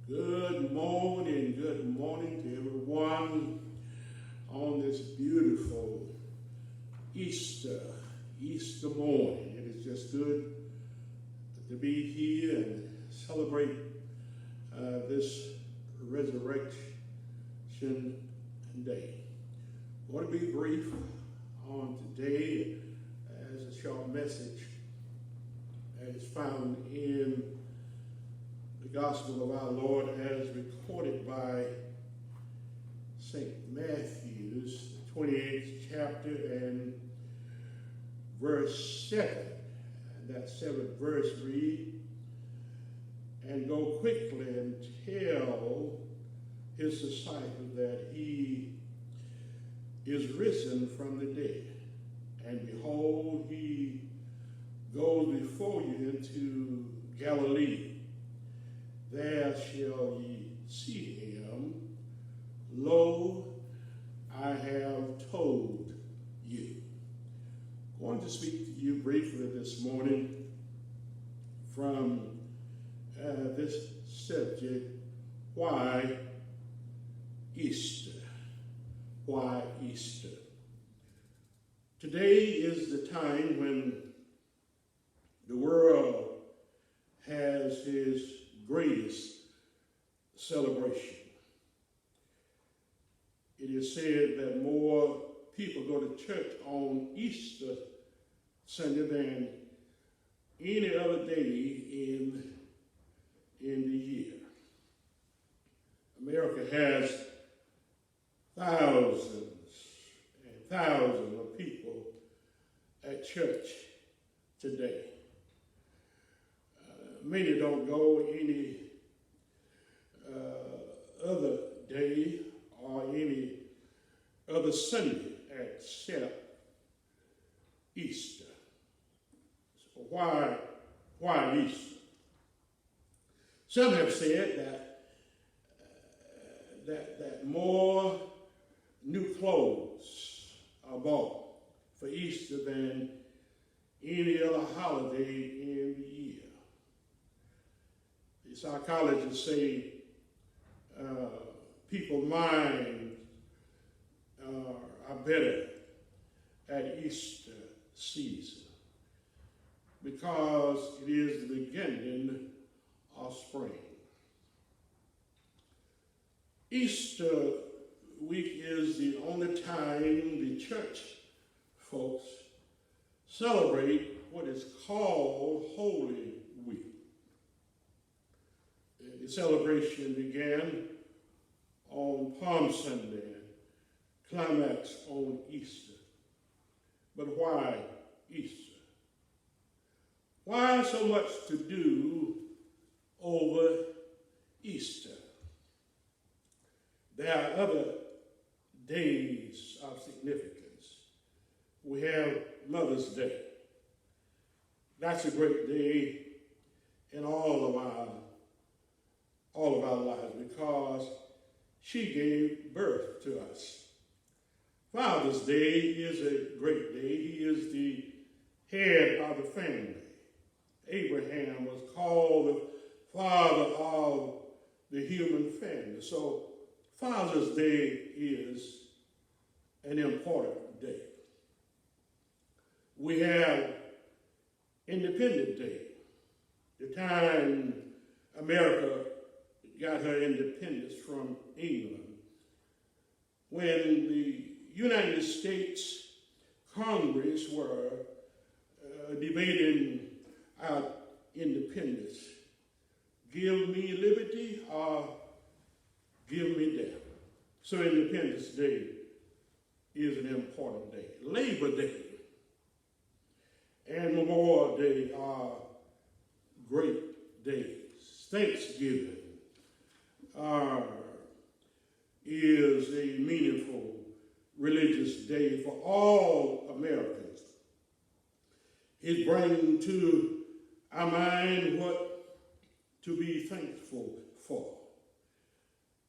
Good morning to everyone on this beautiful Easter morning. It is just good to be here and celebrate this Resurrection Day. I want to be brief on today as a short message is found in the Gospel of our Lord as recorded by St. Matthew's 28th chapter and verse 7. And that 7th verse reads, "And go quickly and tell his disciples that he is risen from the dead. And behold, he goes before you into Galilee. There shall ye see him. Lo, I have told you." I want to speak to you briefly this morning from this subject, why Easter? Why Easter? Today is the time when the world has his greatest celebration. It is said that more people go to church on Easter Sunday than any other day in the year. America has thousands and thousands of people at church today. Many don't go any other day or any other Sunday except Easter. So why Easter? Some have said that more new clothes are bought for Easter than any other holiday in the year. The psychologists say people's minds are better at Easter season because it is the beginning of spring. Easter week is the only time the church folks celebrate what is called Holy Week. The celebration began on Palm Sunday and climaxed on Easter. But why Easter? Why so much to do over Easter? There are other days of significance. We have Mother's Day. That's a great day in all of our lives because she gave birth to us. Father's Day is a great day. He is the head of the family. Abraham was called the father of the human family. So Father's Day is an important day. We have Independence Day, the time America got her independence from England, when the United States Congress were debating our independence. Give me liberty or give me death. So Independence Day is an important day. Labor Day and Memorial Day are great days. Thanksgiving is a meaningful religious day for all Americans. It brings to our mind what to be thankful for.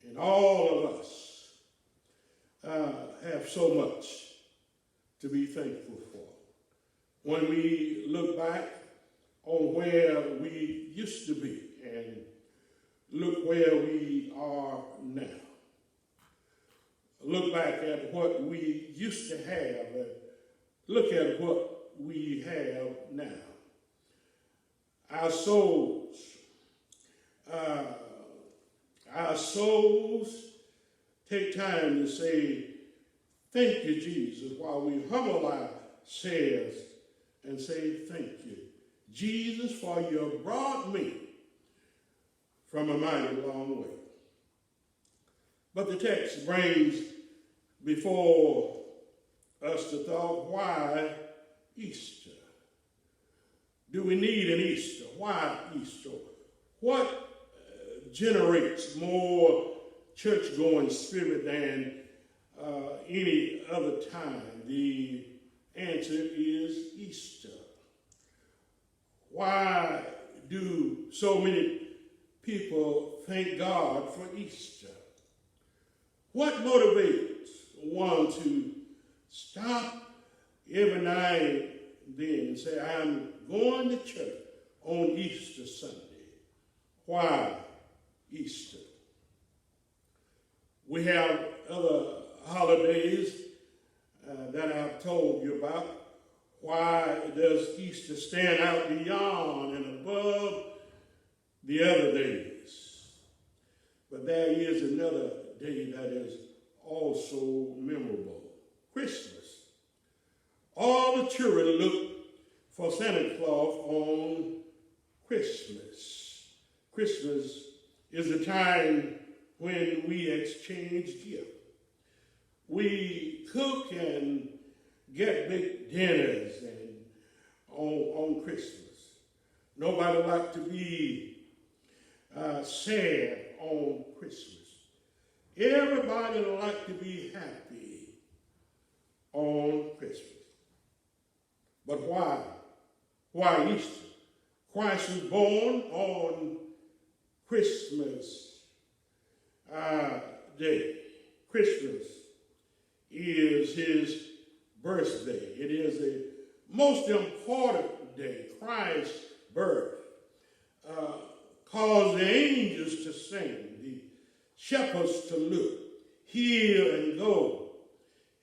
And all of us have so much to be thankful for. When we look back on where we used to be and look where we are now. Look back at what we used to have and look at what we have now. Our souls take time to say, thank you, Jesus, while we humble ourselves and say, thank you, Jesus, for you brought me from a mighty long way. But the text brings before us the thought, why Easter? Do we need an Easter? Why Easter? What generates more church-going spirit than any other time? The answer is Easter. Why do so many people thank God for Easter? What motivates one to stop every now and then and say, I'm going to church on Easter Sunday? Why Easter? We have other holidays that I've told you about. Why does Easter stand out beyond and above the other days? But there is another day that is also memorable, Christmas. All the children look for Santa Claus on Christmas. Christmas is the time when we exchange gifts. We cook and get big dinners and on Christmas. Nobody likes to be sad on Christmas. Everybody likes to be happy on Christmas. But why? Why Easter? Christ was born on Christmas Day. Christmas is his birthday. It is the most important day. Christ's birth caused the angels to sing, the shepherds to look, hear and go.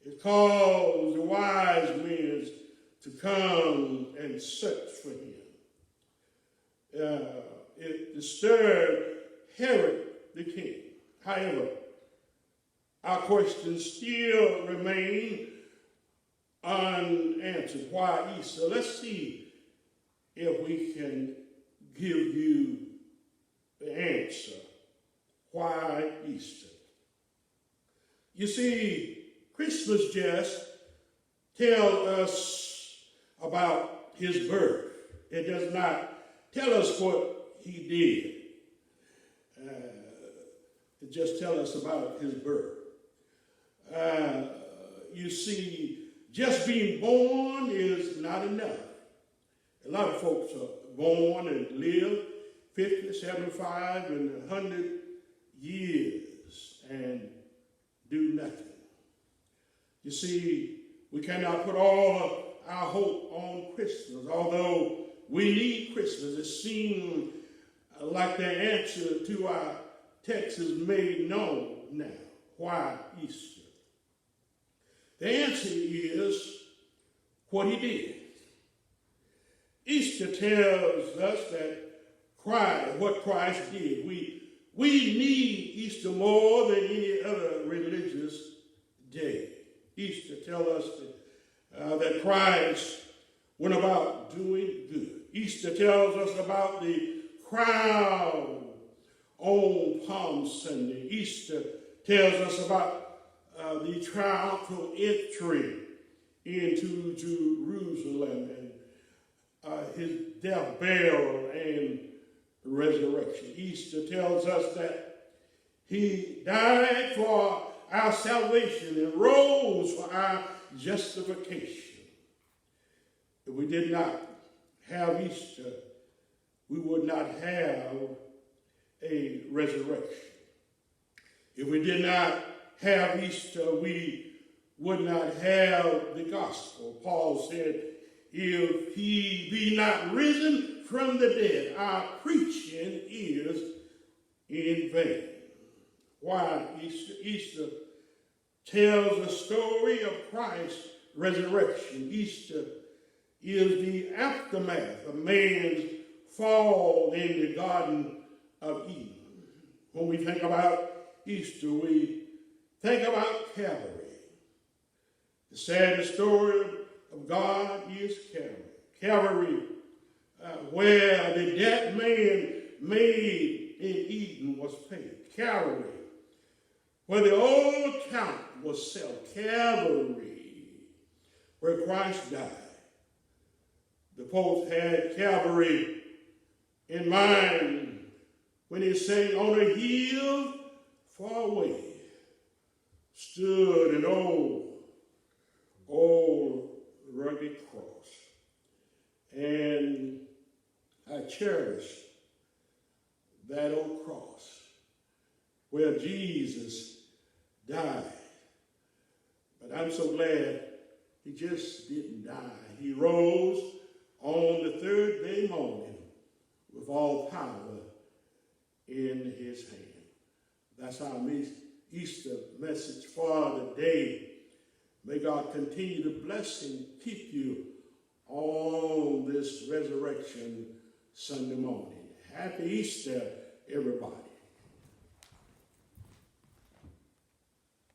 It caused the wise men to come and search for him. It disturbed Herod the king. However, our questions still remain unanswered. Why Easter? Let's see if we can give you the answer. Why Easter? You see, Christmas just tells us about his birth. It does not tell us what he did. It just tells us about his birth. You see, just being born is not enough. A lot of folks are born and live 50, 75, and 100 years and do nothing. You see, we cannot put all of our hope on Christmas. Although we need Christmas, it seems like the answer to our text is made known now. Why Easter? The answer is what he did. Easter tells us that what Christ did. We need Easter more than any other religious day. Easter tells us that Christ went about doing good. Easter tells us about the crowd on Palm Sunday. Easter tells us about the triumphal entry into Jerusalem and his death, burial, and resurrection. Easter tells us that he died for our salvation and rose for our justification. If we did not have Easter, we would not have a resurrection. If we did not have Easter, we would not have the gospel. Paul said, if he be not risen from the dead, our preaching is in vain. Why? Easter tells the story of Christ's resurrection. Easter is the aftermath of man's fall in the Garden of Eden. When we think about Easter, we think about Calvary. The saddest story of God is Calvary. Calvary, where the debt man made in Eden was paid. Calvary, where the old account was settled. Calvary, where Christ died. The poet had Calvary in mind when he sang, "On a hill far away stood an old rugged cross. And I cherish that old cross where Jesus died. But I'm so glad he just didn't die. He rose on the third day morning with all power in his hand." That's our Easter message for the day. May God continue to bless and keep you on this Resurrection Sunday morning. Happy Easter, everybody.